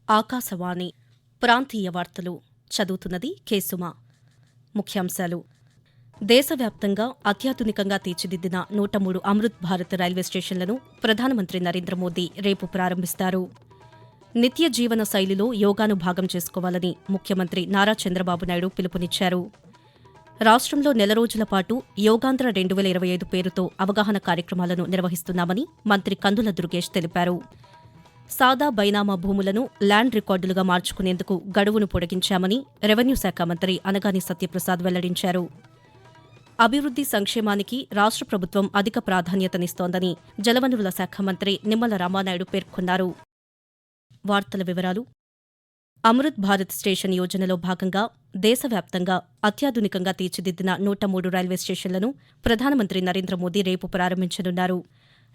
ఆకాశవాణి ప్రాంతీయ వార్తలు చదువుతున్నది కేసుమ. ముఖ్యాంశాలు: దేశవ్యాప్తంగా అత్యాధునికంగా తీర్చిదిద్దిన 103 అమృత్ భారత్ రైల్వే స్టేషన్లను ప్రధానమంత్రి నరేంద్ర మోదీ రేపు ప్రారంభిస్తారు. నిత్య జీవన శైలిలో యోగాను భాగం చేసుకోవాలని ముఖ్యమంత్రి నారా చంద్రబాబు నాయుడు పిలుపునిచ్చారు. రాష్ట్రంలో నెల రోజుల పాటు యోగాంధ్ర 2025 పేరుతో అవగాహన కార్యక్రమాలను నిర్వహిస్తున్నామని మంత్రి కందుల దుర్గేష్ తెలిపారు. సాదా బైనామా భూములను ల్యాండ్ రికార్డులుగా మార్చుకునేందుకు గడువును పొడిగించామని రెవెన్యూ శాఖ మంత్రి అనగాని సత్యప్రసాద్ వెల్లడించారు. అభివృద్ది సంక్షేమానికి రాష్ట్ర ప్రభుత్వం అధిక ప్రాధాన్యతనిస్తోందని జలవనరుల శాఖ మంత్రి నిమ్మల రామానాయుడు పేర్కొన్నారు. వార్తల వివరాలు: అమృత్ భారత్ స్టేషన్ యోజనలో భాగంగా దేశవ్యాప్తంగా అత్యాధునికంగా తీర్చిదిద్దిన 103 రైల్వే స్టేషన్లను ప్రధానమంత్రి నరేంద్ర మోదీ రేపు ప్రారంభించనున్నారు.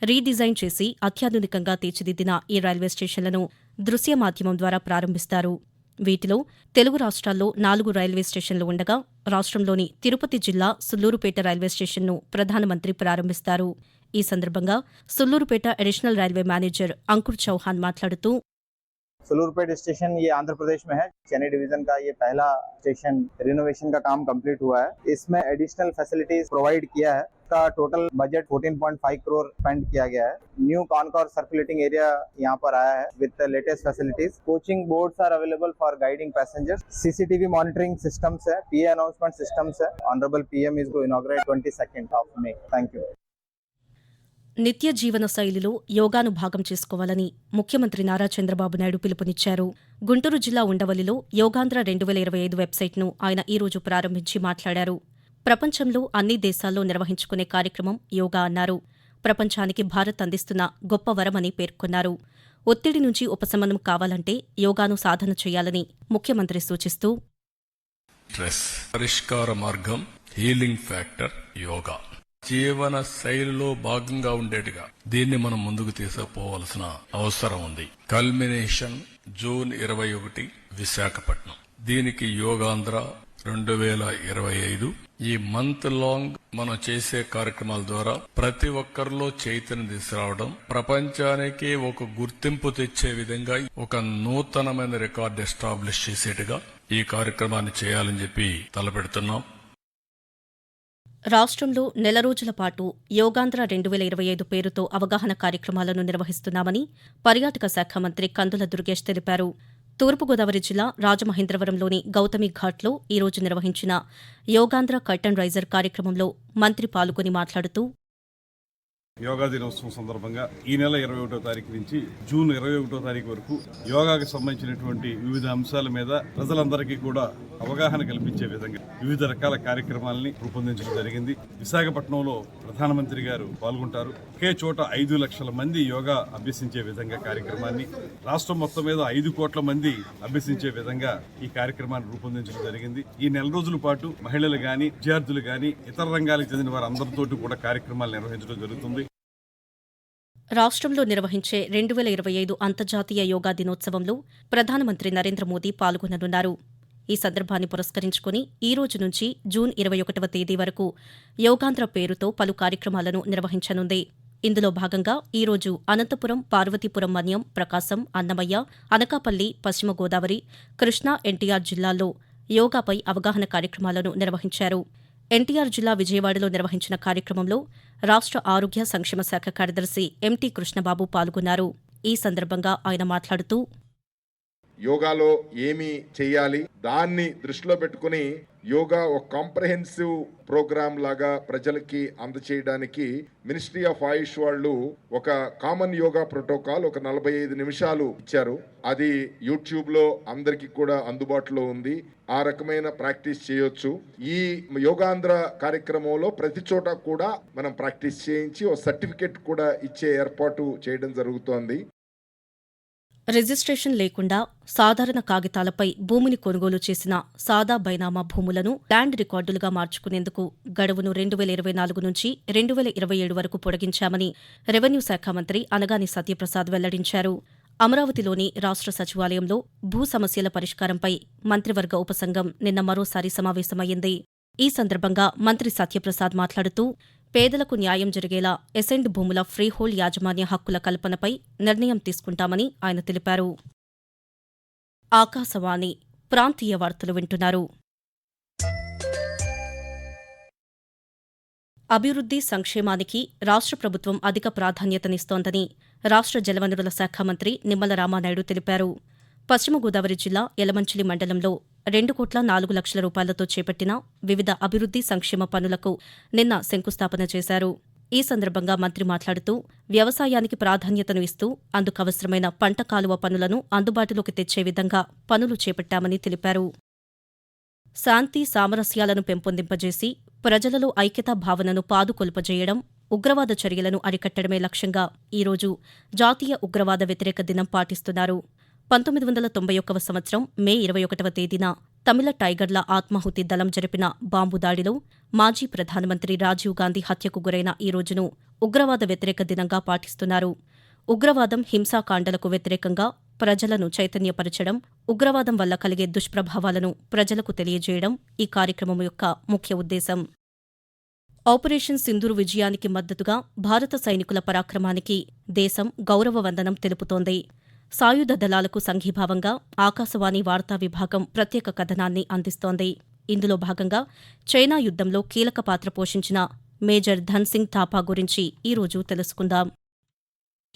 రీడిజైన్ చేసి అత్యాధునికంగా తీర్చిదిద్దిన ఈ రైల్వే స్టేషన్లను దృశ్య మాధ్యమం ద్వారా ప్రారంభిస్తారు. వీటిలో తెలుగు రాష్ట్రాల్లో 4 రైల్వే స్టేషన్లు ఉండగా రాష్ట్రంలోని తిరుపతి జిల్లా సుళ్లూరుపేట రైల్వే స్టేషన్ను ప్రధానమంత్రి ప్రారంభిస్తారు. ఈ సందర్భంగా Sullurpeta additional railway manager Ankur Chauhan మాట్లాడుతూ, सुलूरपेट स्टेशन ये आंध्र प्रदेश में है। चेन्नई डिवीजन का ये पहला स्टेशन रिनोवेशन का काम कंप्लीट हुआ है। इसमें एडिशनल फैसिलिटीज प्रोवाइड किया है। का टोटल बजट 14.5 करोड़ स्पेंड किया गया है। न्यू कॉनकॉर सर्कुलेटिंग एरिया यहाँ पर आया है with latest facilities. Coaching boards are available for guiding passengers. CCTV monitoring systems है। पीए अनाउंसमेंट सिस्टम्स है। Honourable PM is go inaugurate 22 of May. Thank you. నిత్య జీవన శైలిలో యోగాను భాగం చేసుకోవాలని ముఖ్యమంత్రి నారా చంద్రబాబు నాయుడు పిలుపునిచ్చారు. గుంటూరు జిల్లా ఉండవల్లిలో యోగాంధ్ర 2025 వెబ్సైట్ను ఆయన ఈ రోజు ప్రారంభించి మాట్లాడారు. ప్రపంచంలో అన్ని దేశాల్లో నిర్వహించుకునే కార్యక్రమం యోగా అన్నారు. ప్రపంచానికి భారత్ అందిస్తున్న గొప్ప వరమని పేర్కొన్నారు. ఒత్తిడి నుంచి ఉపశమనం కావాలంటే యోగాను సాధన చేయాలని ముఖ్యమంత్రి సూచిస్తూ, స్ట్రెస్ పరిష్కార మార్గం, హీలింగ్ ఫ్యాక్టర్ యోగా. జీవన శైలిలో భాగంగా ఉండేట్టుగా దీన్ని మనం ముందుకు తీసుకుపోవాల్సిన అవసరం ఉంది. Culmination June 21 Visakhapatnam. దీనికి యోగాంధ్ర 2025 ఈ మంత్ లాంగ్ మనం చేసే కార్యక్రమాల ద్వారా ప్రతి ఒక్కరిలో చైతన్యం తీసుకురావడం, ప్రపంచానికి ఒక గుర్తింపు తెచ్చే విధంగా ఒక నూతనమైన రికార్డు ఎస్టాబ్లిష్ చేసేట్టుగా ఈ కార్యక్రమాన్ని చేయాలని చెప్పి తలపెడుతున్నాం. రాష్ట్రంలో నెల రోజుల పాటు యోగాంధ్ర 2025 పేరుతో అవగాహన కార్యక్రమాలను నిర్వహిస్తున్నామని పర్యాటక శాఖ మంత్రి కందుల దుర్గేష్ తెలిపారు. తూర్పుగోదావరి జిల్లా రాజమహేంద్రవరంలోని గౌతమి ఘాట్లో ఈ రోజు నిర్వహించిన యోగాంధ్ర కర్టన్ రైజర్ కార్యక్రమంలో మంత్రి పాల్గొని మాట్లాడుతూ, యోగా దినోత్సవం సందర్భంగా ఈ నెల 21వ తారీఖు నుంచి జూన్ 21వ తారీఖు వరకు యోగాకు సంబంధించినటువంటి వివిధ అంశాల మీద ప్రజలందరికీ కూడా అవగాహన కల్పించే విధంగా వివిధ రకాల కార్యక్రమాలని రూపొందించడం జరిగింది. విశాఖపట్నంలో ప్రధానమంత్రి గారు పాల్గొంటారు. ఒకే చోట 5 లక్షల మంది యోగా అభ్యసించే విధంగా కార్యక్రమాన్ని, రాష్ట్రం మొత్తం మీద 5 కోట్ల మంది అభ్యసించే విధంగా ఈ కార్యక్రమాన్ని రూపొందించడం జరిగింది. ఈ నెల రోజుల పాటు మహిళలు గాని, విద్యార్థులు గాని, ఇతర రంగాలకు చెందిన వారందరితోటి కూడా కార్యక్రమాలు నిర్వహించడం జరుగుతుంది. రాష్ట్రంలో నిర్వహించే 2025 అంతర్జాతీయ యోగా దినోత్సవంలో ప్రధానమంత్రి నరేంద్ర మోదీ పాల్గొననున్నారు. ఈ సందర్భాన్ని పురస్కరించుకుని ఈ రోజు నుంచి జూన్ 21వ తేదీ వరకు యోగాంధ్ర పేరుతో పలు కార్యక్రమాలను నిర్వహించనుంది. ఇందులో భాగంగా ఈ రోజు అనంతపురం, పార్వతీపురం మన్యం, ప్రకాశం, అన్నమయ్య, అనకాపల్లి, పశ్చిమ గోదావరి, కృష్ణా, ఎన్టీఆర్ జిల్లాల్లో యోగాపై అవగాహన కార్యక్రమాలను నిర్వహించారు. ఎన్టీఆర్ జిల్లా విజయవాడలో నిర్వహించిన కార్యక్రమంలో రాష్ట్ర ఆరోగ్య సంక్షేమ శాఖ కార్యదర్శి ఎంటీ కృష్ణబాబు పాల్గొన్నారు. ఈ సందర్భంగా ఆయన మాట్లాడుతూ, యోగాలో ఏమి చెయ్యాలి, దాన్ని దృష్టిలో పెట్టుకుని యోగా ఒక కాంప్రహెన్సివ్ ప్రోగ్రామ్ లాగా ప్రజలకి అందచేయడానికి మినిస్ట్రీ ఆఫ్ ఆయుష్ వాళ్ళు ఒక కామన్ యోగా ప్రోటోకాల్ ఒక 45 నిమిషాలు ఇచ్చారు. అది యూట్యూబ్ లో అందరికి కూడా అందుబాటులో ఉంది. ఆ రకమైన ప్రాక్టీస్ చేయొచ్చు. ఈ యోగాంధ్ర కార్యక్రమంలో ప్రతి చోట కూడా మనం ప్రాక్టీస్ చేయించి ఒక సర్టిఫికెట్ కూడా ఇచ్చే ఏర్పాటు చేయడం జరుగుతోంది. రిజిస్ట్రేషన్ లేకుండా సాధారణ కాగితాలపై భూమిని కొనుగోలు చేసిన సాదా బైనామా భూములను ల్యాండ్ రికార్డులుగా మార్చుకునేందుకు గడువును 2024 నుంచి 2027 వరకు పొడిగించామని రెవెన్యూ శాఖ మంత్రి అనగాని సత్యప్రసాద్ వెల్లడించారు. అమరావతిలోని రాష్ట్ర సచివాలయంలో భూ సమస్యల పరిష్కారంపై మంత్రివర్గ ఉపసంఘం నిన్న మరోసారి సమావేశమయ్యింది. ఈ సందర్భంగా మంత్రి సత్యప్రసాద్ మాట్లాడుతూ పేదలకు న్యాయం జరిగేలా ఎసెండ్ భూముల ఫ్రీహోల్డ్ యాజమాన్య హక్కుల కల్పనపై నిర్ణయం తీసుకుంటామని ఆయన తెలిపారు. ఆకాశవాణి ప్రాంతీయ వార్తలు వింటున్నారు. అభివృద్ధి సంక్షేమానికి రాష్ట్ర ప్రభుత్వం అధిక ప్రాధాన్యతనిస్తోందని రాష్ట్ర జలవనరుల శాఖ మంత్రి నిమ్మల రామానాయుడు తెలిపారు. పశ్చిమ గోదావరి జిల్లా యలమంచిలి మండలంలో 2,04,00,000 రూపాయలతో చేపట్టిన వివిధ అభివృద్ధి సంక్షేమ పనులకు నిన్న శంకుస్థాపన చేశారు. ఈ సందర్భంగా మంత్రి మాట్లాడుతూ వ్యవసాయానికి ప్రాధాన్యతను ఇస్తూ అందుకవసరమైన పంట కాలువ పనులను అందుబాటులోకి తెచ్చే విధంగా పనులు చేపట్టామని తెలిపారు. శాంతి సామరస్యాలను పెంపొందింపజేసి ప్రజలలో ఐక్యతా భావనను పాదుకొల్పజేయడం, ఉగ్రవాద చర్యలను అరికట్టడమే లక్ష్యంగా ఈరోజు జాతీయ ఉగ్రవాద వ్యతిరేక దినం పాటిస్తున్నారు. 1991 సంవత్సరం మే 21వ తేదీన తమిళ టైగర్ల ఆత్మాహుతి దళం జరిపిన బాంబు దాడిలో మాజీ ప్రధానమంత్రి రాజీవ్ గాంధీ హత్యకు గురైన ఈ రోజును ఉగ్రవాద వ్యతిరేక దినంగా పాటిస్తున్నారు. ఉగ్రవాదం, హింసాకాండలకు వ్యతిరేకంగా ప్రజలను చైతన్యపరచడం, ఉగ్రవాదం వల్ల కలిగే దుష్ప్రభావాలను ప్రజలకు తెలియజేయడం ఈ కార్యక్రమం యొక్క ముఖ్య ఉద్దేశం. ఆపరేషన్ సింధూర్ విజయానికి మద్దతుగా భారత సైనికుల పరాక్రమానికి దేశం గౌరవ వందనం తెలుపుతోంది. సాయుధ దళాలకు సంఘీభావంగా ఆకాశవాణి వార్తా విభాగం ప్రత్యేక కథనాన్ని అందిస్తోంది. ఇందులో భాగంగా చైనా యుద్ధంలో కీలక పాత్ర పోషించిన మేజర్ ధన్ సింగ్ థాపా గురించి ఈరోజు తెలుసుకుందాం.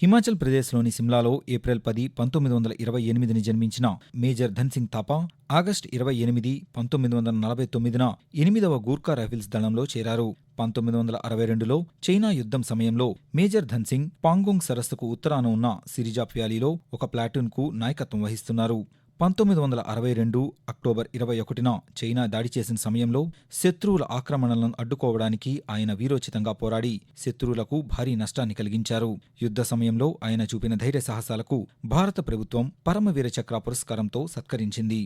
హిమాచల్ ప్రదేశ్లోని సిమ్లాలో ఏప్రిల్ 10, 1928ని జన్మించిన మేజర్ ధన్ సింగ్ థాపా ఆగస్టు 28, 1949న 8వ గూర్ఖా రైఫిల్స్ దళంలో చేరారు. 1962లో చైనా యుద్ధం సమయంలో మేజర్ ధన్ సింగ్ పాంగోంగ్ సరస్సుకు ఉత్తరాన ఉన్న సిరిజాప్ వ్యాలీలో ఒక ప్లాటూన్కు నాయకత్వం వహిస్తున్నారు. 1962 అక్టోబర్ 21న చైనా దాడి చేసిన సమయంలో శత్రువుల ఆక్రమణలను అడ్డుకోవడానికి ఆయన వీరోచితంగా పోరాడి శత్రువులకు భారీ నష్టాన్ని కలిగించారు. యుద్ధ సమయంలో ఆయన చూపిన ధైర్య సాహసాలకు భారత ప్రభుత్వం పరమవీర చక్ర పురస్కారంతో సత్కరించింది.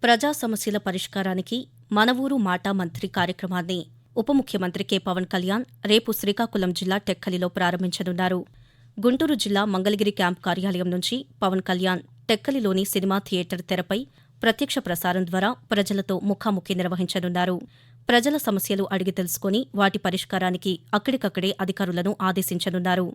ప్రజా సమస్యల పరిష్కారానికి మన ఊరు మాట మంత్రి కార్యక్రమాన్ని ఉప ముఖ్యమంత్రి కె. పవన్ కళ్యాణ్ రేపు శ్రీకాకుళం జిల్లా టెక్కలిలో ప్రారంభించనున్నారు. గుంటూరు జిల్లా మంగళగిరి క్యాంప్ కార్యాలయం నుంచి పవన్ కళ్యాణ్ టెక్కలిలోని సినిమా థియేటర్ తెరపై ప్రత్యక్ష ప్రసారం ద్వారా ప్రజలతో ముఖాముఖి నిర్వహించనున్నారు. ప్రజల సమస్యలు అడిగి తెలుసుకుని వాటి పరిష్కారానికి అక్కడికక్కడే అధికారులను ఆదేశించనున్నారు.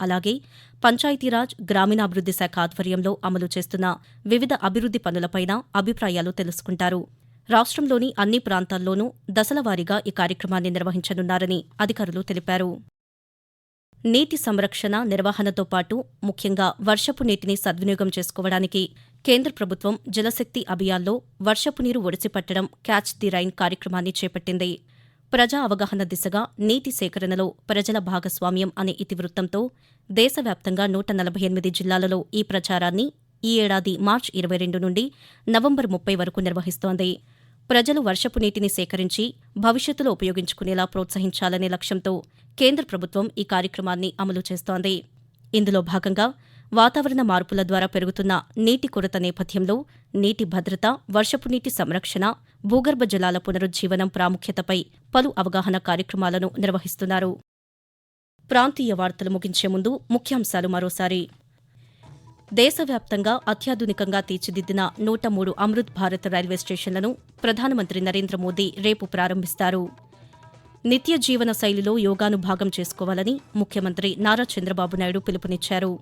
అలాగే పంచాయతీరాజ్, గ్రామీణాభివృద్ధి శాఖ ఆధ్వర్యంలో అమలు చేస్తున్న వివిధ అభివృద్ధి పనులపైన అభిప్రాయాలు తెలుసుకుంటారు. రాష్ట్రంలోని అన్ని ప్రాంతాల్లోనూ దశలవారీగా ఈ కార్యక్రమాన్ని నిర్వహించనున్నారని అధికారులు తెలిపారు. నీటి సంరక్షణ, నిర్వహణతో పాటు ముఖ్యంగా వర్షపు నీటిని సద్వినియోగం చేసుకోవడానికి కేంద్ర ప్రభుత్వం జలశక్తి అభియాన్లో వర్షపు నీరు ఒడిసిపట్టడం క్యాచ్ ది రైన్ కార్యక్రమాన్ని చేపట్టింది. ప్రజా అవగాహన దిశగా నీటి సేకరణలో ప్రజల భాగస్వామ్యం అనే ఇతివృత్తంతో దేశవ్యాప్తంగా 148 జిల్లాలలో ఈ ప్రచారాన్ని ఈ ఏడాది మార్చి 22 నుండి నవంబర్ 30 వరకు నిర్వహిస్తోంది. ప్రజలు వర్షపు నీటిని సేకరించి భవిష్యత్తులో ఉపయోగించుకునేలా ప్రోత్సహించాలనే లక్ష్యంతో కేంద్ర ప్రభుత్వం ఈ కార్యక్రమాన్ని అమలు చేస్తోంది. ఇందులో భాగంగా వాతావరణ మార్పుల ద్వారా పెరుగుతున్న నీటి కొరత నేపథ్యంలో నీటి భద్రత, వర్షపు నీటి సంరక్షణ, భూగర్భ జలాల పునరుజ్జీవనం ప్రాముఖ్యతపై పలు అవగాహన కార్యక్రమాలను నిర్వహిస్తున్నారు. ప్రాంతీయ వార్తలు ముగించే ముందు ముఖ్యాంశాలు మరోసారి. దేశవ్యాప్తంగా అత్యాధునికంగా తీర్చిదిద్దిన 103 అమృత్ భారత్ రైల్వే స్టేషన్లను ప్రధానమంత్రి నరేంద్ర మోదీ రేపు ప్రారంభిస్తారు. నిత్య జీవన శైలిలో యోగాను భాగం చేసుకోవాలని ముఖ్యమంత్రి నారా చంద్రబాబు నాయుడు పిలుపునిచ్చారు.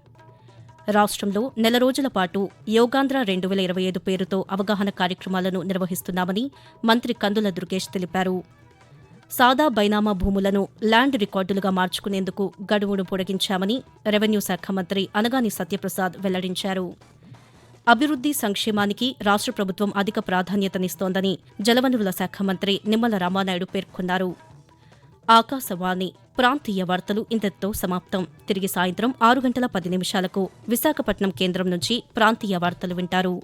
రాష్ట్రంలో నెల రోజుల పాటు యోగాంధ్ర 2025 పేరుతో అవగాహన కార్యక్రమాలను నిర్వహిస్తున్నామని మంత్రి కందుల దుర్గేష్ తెలిపారు. సాదా బైనామా భూములను ల్యాండ్ రికార్డులుగా మార్చుకునేందుకు గడువును పొడిగించామని రెవెన్యూ శాఖ మంత్రి అనగాని సత్యప్రసాద్ వెల్లడించారు. అభివృద్ధి సంక్షేమానికి రాష్ట్ర ప్రభుత్వం అధిక ప్రాధాన్యతనిస్తోందని జలవనరుల శాఖ మంత్రి నిమ్మల రామానాయుడు పేర్కొన్నారు. ఆకాశవాణి ప్రాంతీయ వార్తలు ఇంతటితో సమాప్తం. తిరిగి సాయంత్రం 6 గంటల 10 నిమిషాలకు విశాఖపట్నం కేంద్రం నుంచి ప్రాంతీయ వార్తలు వింటారు.